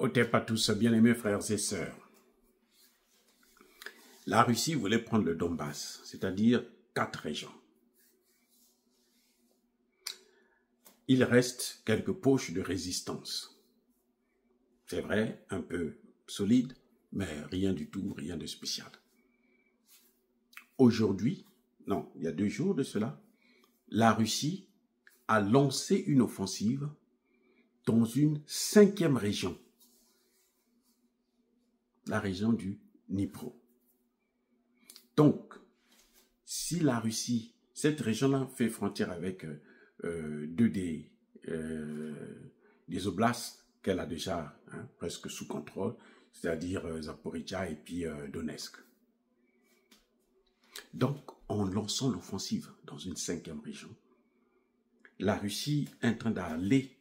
Otep à tous, bien-aimés frères et sœurs. La Russie voulait prendre le Donbass, c'est-à-dire 4 régions. Il reste quelques poches de résistance. C'est vrai, un peu solide, mais rien du tout, rien de spécial. Aujourd'hui, non, il y a 2 jours de cela, la Russie a lancé une offensive dans une 5e région, la région du Dnipro. Donc, si la Russie, cette région-là fait frontière avec 2 des oblasts qu'elle a déjà presque sous contrôle, c'est-à-dire Zaporizhzhia et puis Donetsk. Donc, en lançant l'offensive dans une 5e région, la Russie est en train d'aller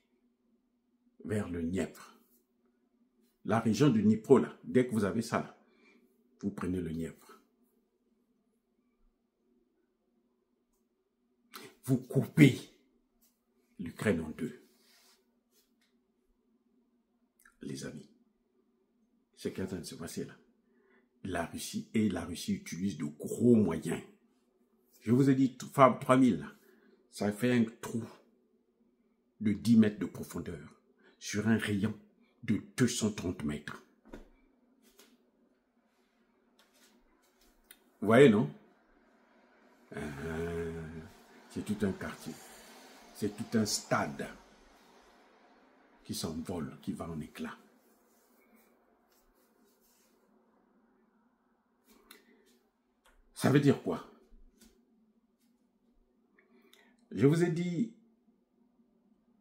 vers le Dniepr. La région du Dnipro, là, dès que vous avez ça, là, vous prenez le Dniepr. Vous coupez l'Ukraine en 2. Les amis, c'est ce qui est en train de se passer là. La Russie utilise de gros moyens. Je vous ai dit, Fab 3000, là, ça fait un trou de 10 mètres de profondeur sur un rayon de 230 mètres. Vous voyez, non? C'est tout un quartier. C'est tout un stade qui s'envole, qui va en éclats. Ça veut dire quoi? Je vous ai dit,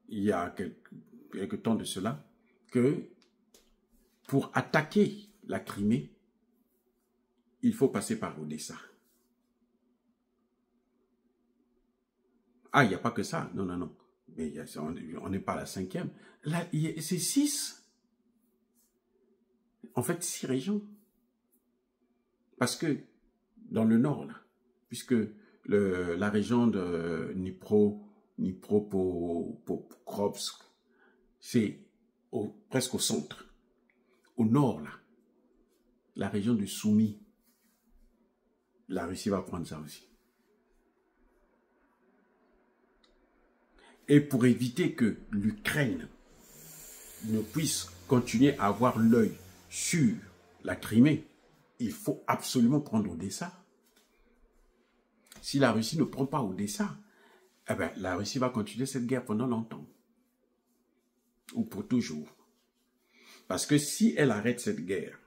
il y a quelque temps de cela, que pour attaquer la Crimée, il faut passer par Odessa. Ah, il n'y a pas que ça. Non, non, non. Mais on n'est pas à la 5e. Là, c'est 6. En fait, 6 régions. Parce que dans le nord, là, puisque la région de Dnipropetrovsk, c'est presque au centre. Au nord, là, la région de Soumy, la Russie va prendre ça aussi. Et pour éviter que l'Ukraine ne puisse continuer à avoir l'œil sur la Crimée, il faut absolument prendre Odessa. Si la Russie ne prend pas Odessa, eh ben, la Russie va continuer cette guerre pendant longtemps. Ou pour toujours. Parce que si elle arrête cette guerre,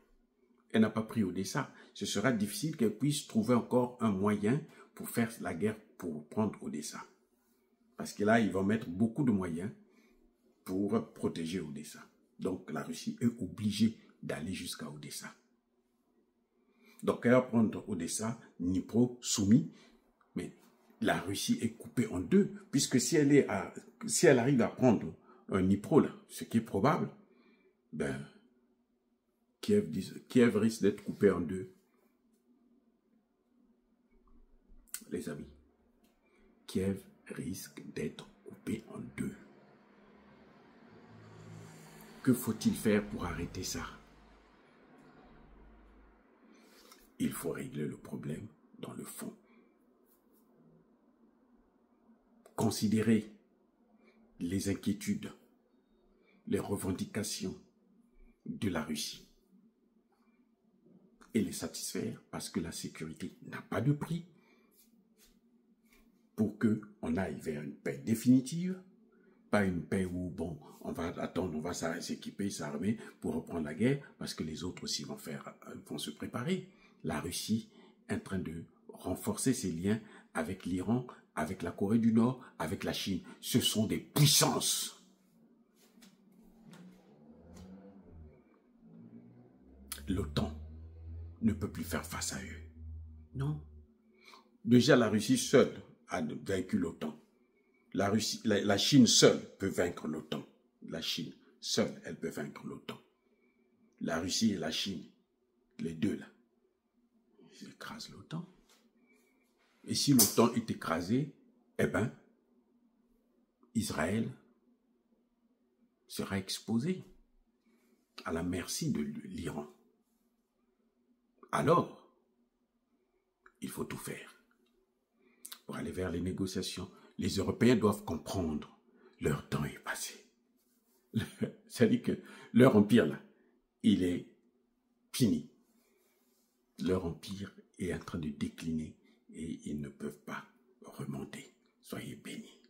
elle n'a pas pris Odessa, ce sera difficile qu'elle puisse trouver encore un moyen pour faire la guerre pour prendre Odessa. Parce que là, ils vont mettre beaucoup de moyens pour protéger Odessa. Donc, la Russie est obligée d'aller jusqu'à Odessa. Donc, elle va prendre Odessa, Dnipro, Soumy, mais la Russie est coupée en 2, puisque si elle arrive à prendre un Dnipro, là, ce qui est probable, ben, Kiev risque d'être coupé en 2. Les amis, Kiev risque d'être coupé en 2. Que faut-il faire pour arrêter ça? Il faut régler le problème dans le fond. Considérer les inquiétudes, les revendications de la Russie et les satisfaire parce que la sécurité n'a pas de prix pour qu'on aille vers une paix définitive, pas une paix où, bon, on va attendre, on va s'équiper, s'armer pour reprendre la guerre parce que les autres aussi vont se préparer. La Russie est en train de renforcer ses liens avec l'Iran, avec la Corée du Nord, avec la Chine. Ce sont des puissances. L'OTAN ne peut plus faire face à eux. Non. Déjà, la Russie seule a vaincu l'OTAN. La Chine seule peut vaincre l'OTAN. La Chine seule, elle peut vaincre l'OTAN. La Russie et la Chine, les deux là, ils écrasent l'OTAN. Et si l'OTAN est écrasé, eh bien, Israël sera exposé à la merci de l'Iran, alors il faut tout faire pour aller vers les négociations. Les Européens doivent comprendre, leur temps est passé. C'est-à-dire que leur empire, là, il est fini. Leur empire est en train de décliner et ils ne peuvent pas remonter. Soyez bénis.